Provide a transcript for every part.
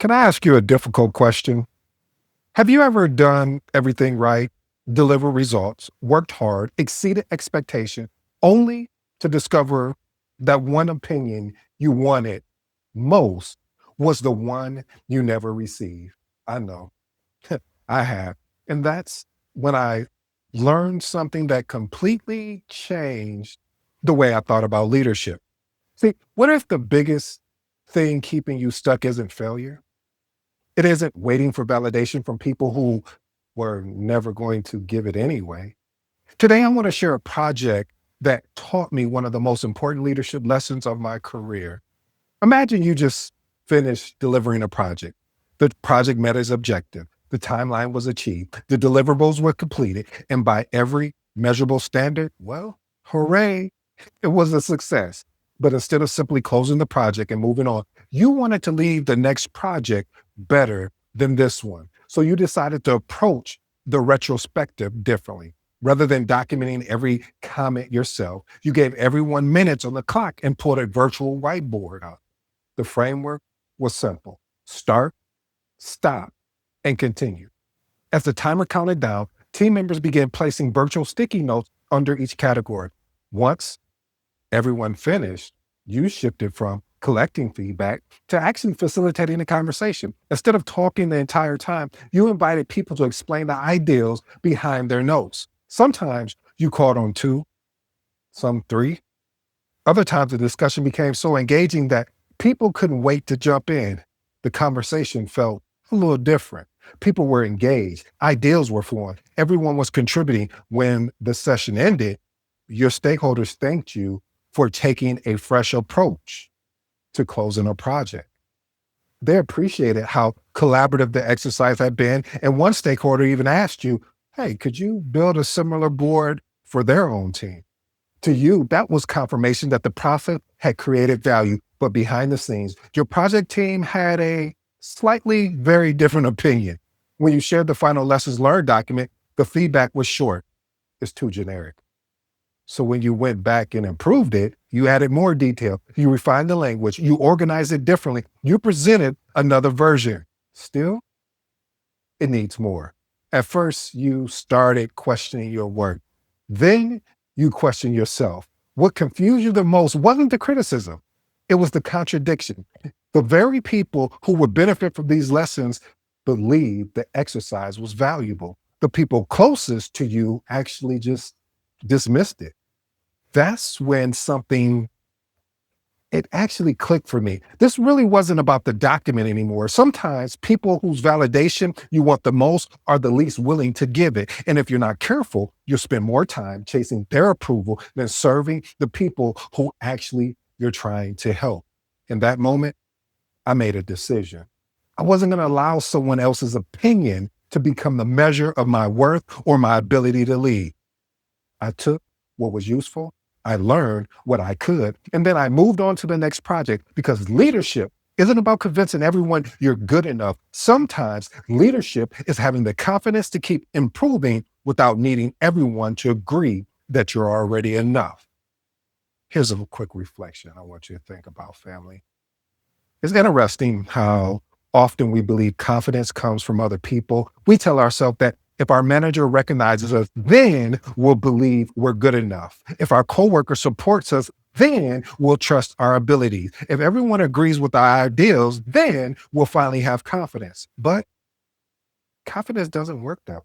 Can I ask you a difficult question? Have you ever done everything right, delivered results, worked hard, exceeded expectation, only to discover that one opinion you wanted most was the one you never received? I know. I have. And that's when I learned something that completely changed the way I thought about leadership. See, what if the biggest thing keeping you stuck isn't failure? It isn't waiting for validation from people who were never going to give it anyway. Today, I want to share a project that taught me one of the most important leadership lessons of my career. Imagine you just finished delivering a project. The project met its objective. The timeline was achieved. The deliverables were completed. And by every measurable standard, well, hooray, it was a success. But instead of simply closing the project and moving on, you wanted to leave the next project better than this one. So you decided to approach the retrospective differently. Rather than documenting every comment yourself, you gave everyone minutes on the clock and pulled a virtual whiteboard up. The framework was simple: start, stop, and continue. As the timer counted down, team members began placing virtual sticky notes under each category. Once everyone finished, you shifted from collecting feedback to actually facilitating the conversation. Instead of talking the entire time, you invited people to explain the ideals behind their notes. Sometimes you called on two, some three. Other times the discussion became so engaging that people couldn't wait to jump in. The conversation felt a little different. People were engaged, ideas were flowing, everyone was contributing. When the session ended, your stakeholders thanked you for taking a fresh approach to closing a project. They appreciated how collaborative the exercise had been. And one stakeholder even asked you, hey, could you build a similar board for their own team? To you, that was confirmation that the process had created value. But behind the scenes, your project team had a slightly very different opinion. When you shared the final lessons learned document, the feedback was short. It's too generic. So when you went back and improved it, you added more detail, you refined the language, you organized it differently, you presented another version. Still, it needs more. At first, you started questioning your work. Then you questioned yourself. What confused you the most wasn't the criticism, it was the contradiction. The very people who would benefit from these lessons believed the exercise was valuable. The people closest to you actually just dismissed it. That's when something, it actually clicked for me. This really wasn't about the document anymore. Sometimes people whose validation you want the most are the least willing to give it. And if you're not careful, you'll spend more time chasing their approval than serving the people who actually you're trying to help. In that moment, I made a decision. I wasn't going to allow someone else's opinion to become the measure of my worth or my ability to lead. I took what was useful, I learned what I could, and then I moved on to the next project, because leadership isn't about convincing everyone you're good enough. Sometimes leadership is having the confidence to keep improving without needing everyone to agree that you're already enough. Here's a quick reflection I want you to think about, family. It's interesting how often we believe confidence comes from other people. We tell ourselves that if our manager recognizes us, then we'll believe we're good enough. If our coworker supports us, then we'll trust our abilities. If everyone agrees with our ideals, then we'll finally have confidence. But confidence doesn't work that way,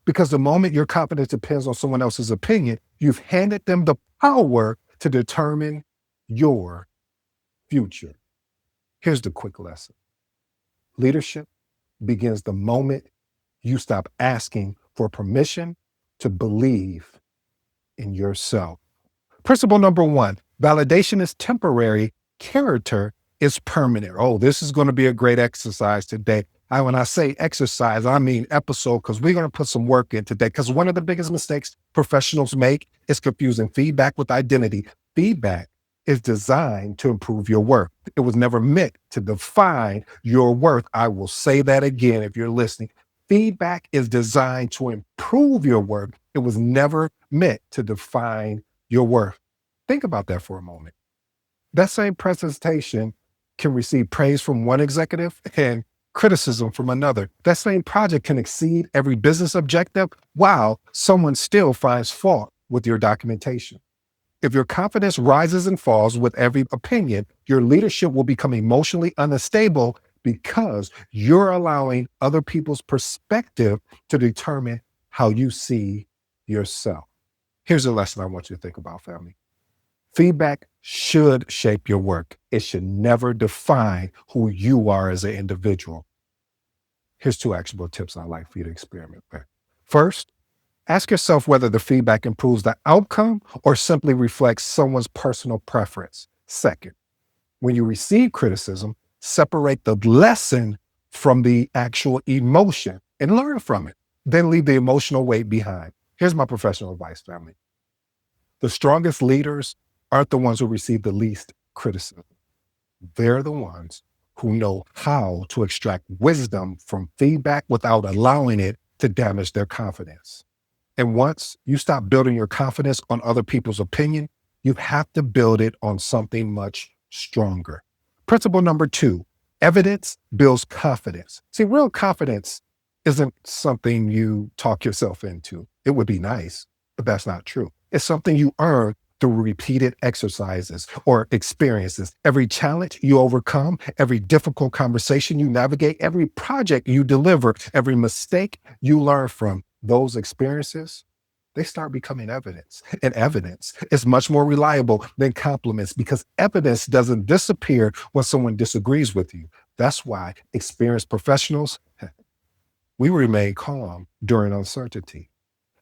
because the moment your confidence depends on someone else's opinion, you've handed them the power to determine your future. Here's the quick lesson: leadership begins the moment you stop asking for permission to believe in yourself. Principle number one: validation is temporary, character is permanent. Oh, this is going to be a great exercise today. When I say exercise, I mean episode, because we're going to put some work in today. Because one of the biggest mistakes professionals make is confusing feedback with identity. Feedback is designed to improve your work. It was never meant to define your worth. I will say that again if you're listening. Feedback is designed to improve your work. It was never meant to define your worth. Think about that for a moment. That same presentation can receive praise from one executive and criticism from another. That same project can exceed every business objective while someone still finds fault with your documentation. If your confidence rises and falls with every opinion, your leadership will become emotionally unstable because you're allowing other people's perspective to determine how you see yourself. Here's a lesson I want you to think about, family. Feedback should shape your work. It should never define who you are as an individual. Here's 2 actionable tips I'd like for you to experiment with. First, ask yourself whether the feedback improves the outcome or simply reflects someone's personal preference. Second, when you receive criticism, separate the lesson from the actual emotion and learn from it. Then leave the emotional weight behind. Here's my professional advice, family. The strongest leaders aren't the ones who receive the least criticism. They're the ones who know how to extract wisdom from feedback without allowing it to damage their confidence. And once you stop building your confidence on other people's opinion, you have to build it on something much stronger. Principle number 2, evidence builds confidence. See, real confidence isn't something you talk yourself into. It would be nice, but that's not true. It's something you earn through repeated exercises or experiences. Every challenge you overcome, every difficult conversation you navigate, every project you deliver, every mistake you learn from, those experiences, they start becoming evidence. And evidence is much more reliable than compliments because evidence doesn't disappear when someone disagrees with you. That's why experienced professionals, we remain calm during uncertainty.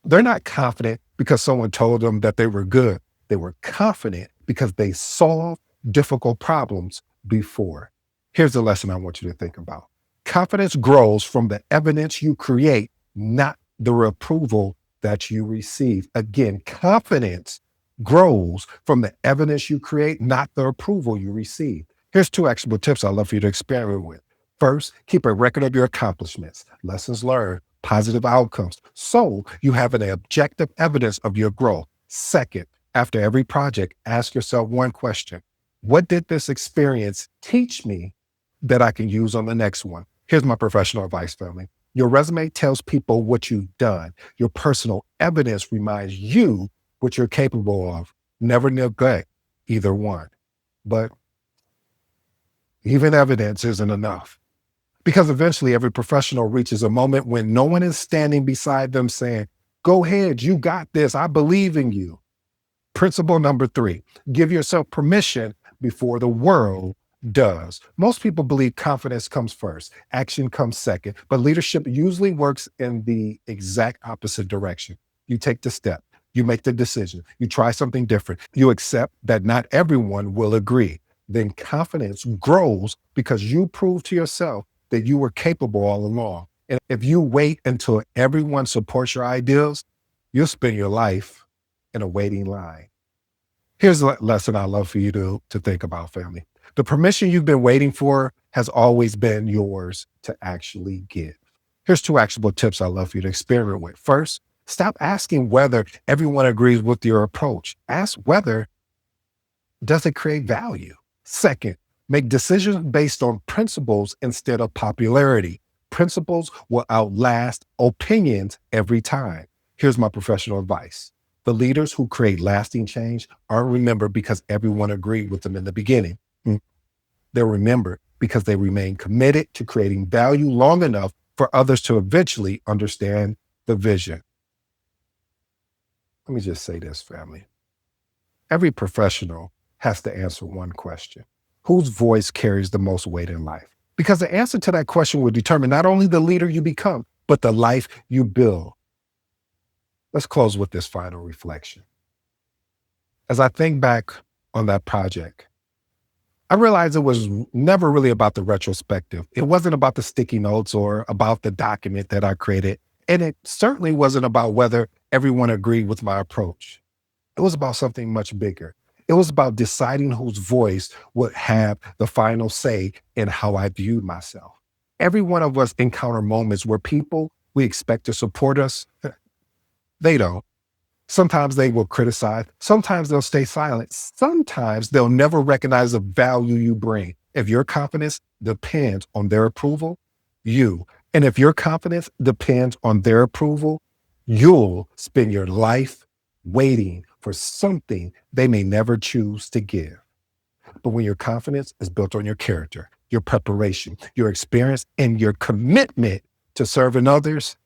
They're not confident because someone told them that they were good. They were confident because they solved difficult problems before. Here's the lesson I want you to think about. Confidence grows from the evidence you create, not the approval that you receive. Again, confidence grows from the evidence you create, not the approval you receive. Here's 2 actionable tips I'd love for you to experiment with. First, keep a record of your accomplishments, lessons learned, positive outcomes, so you have an objective evidence of your growth. Second, after every project, ask yourself one question. What did this experience teach me that I can use on the next one? Here's my professional advice, family. Your resume tells people what you've done. Your personal evidence reminds you what you're capable of. Never neglect either one. But even evidence isn't enough. Because eventually every professional reaches a moment when no one is standing beside them saying, go ahead, you got this, I believe in you. Principle number 3, give yourself permission before the world does. Most people believe confidence comes first, action comes second, but leadership usually works in the exact opposite direction. You take the step, you make the decision, you try something different, you accept that not everyone will agree. Then confidence grows because you prove to yourself that you were capable all along. And if you wait until everyone supports your ideas, you'll spend your life in a waiting line. Here's a lesson I love for you to think about, family. The permission you've been waiting for has always been yours to actually give. Here's 2 actionable tips I love for you to experiment with. First, stop asking whether everyone agrees with your approach. Ask whether does it create value. Second, make decisions based on principles instead of popularity. Principles will outlast opinions every time. Here's my professional advice. The leaders who create lasting change aren't remembered because everyone agreed with them in the beginning. They're remembered because they remain committed to creating value long enough for others to eventually understand the vision. Let me just say this, family. Every professional has to answer one question. Whose voice carries the most weight in life? Because the answer to that question will determine not only the leader you become, but the life you build. Let's close with this final reflection. As I think back on that project, I realized it was never really about the retrospective. It wasn't about the sticky notes or about the document that I created. And it certainly wasn't about whether everyone agreed with my approach. It was about something much bigger. It was about deciding whose voice would have the final say in how I viewed myself. Every one of us encounter moments where people we expect to support us, they don't. Sometimes they will criticize. Sometimes they'll stay silent. Sometimes they'll never recognize the value you bring. If your confidence depends on their approval, you. And if your confidence depends on their approval, you'll spend your life waiting for something they may never choose to give. But when your confidence is built on your character, your preparation, your experience, and your commitment to serving others,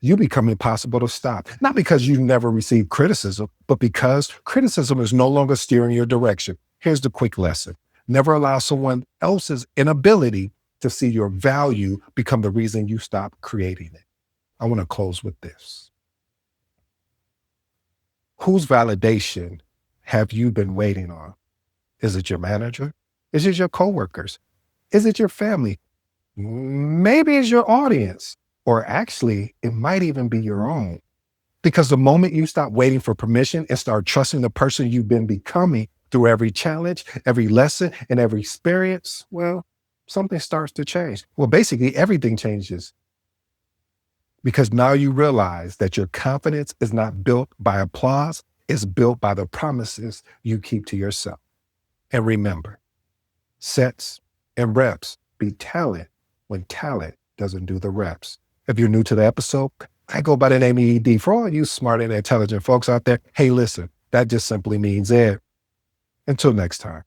you become impossible to stop. Not because you never received criticism, but because criticism is no longer steering your direction. Here's the quick lesson. Never allow someone else's inability to see your value become the reason you stop creating it. I want to close with this. Whose validation have you been waiting on? Is it your manager? Is it your coworkers? Is it your family? Maybe it's your audience, or actually, it might even be your own. Because the moment you stop waiting for permission and start trusting the person you've been becoming through every challenge, every lesson, and every experience, well, something starts to change. Well, basically, everything changes because now you realize that your confidence is not built by applause, it's built by the promises you keep to yourself. And remember, sets and reps beat talent when talent doesn't do the reps. If you're new to the episode, I go by the name of ED. For all you smart and intelligent folks out there, hey, listen, that just simply means Ed. Until next time.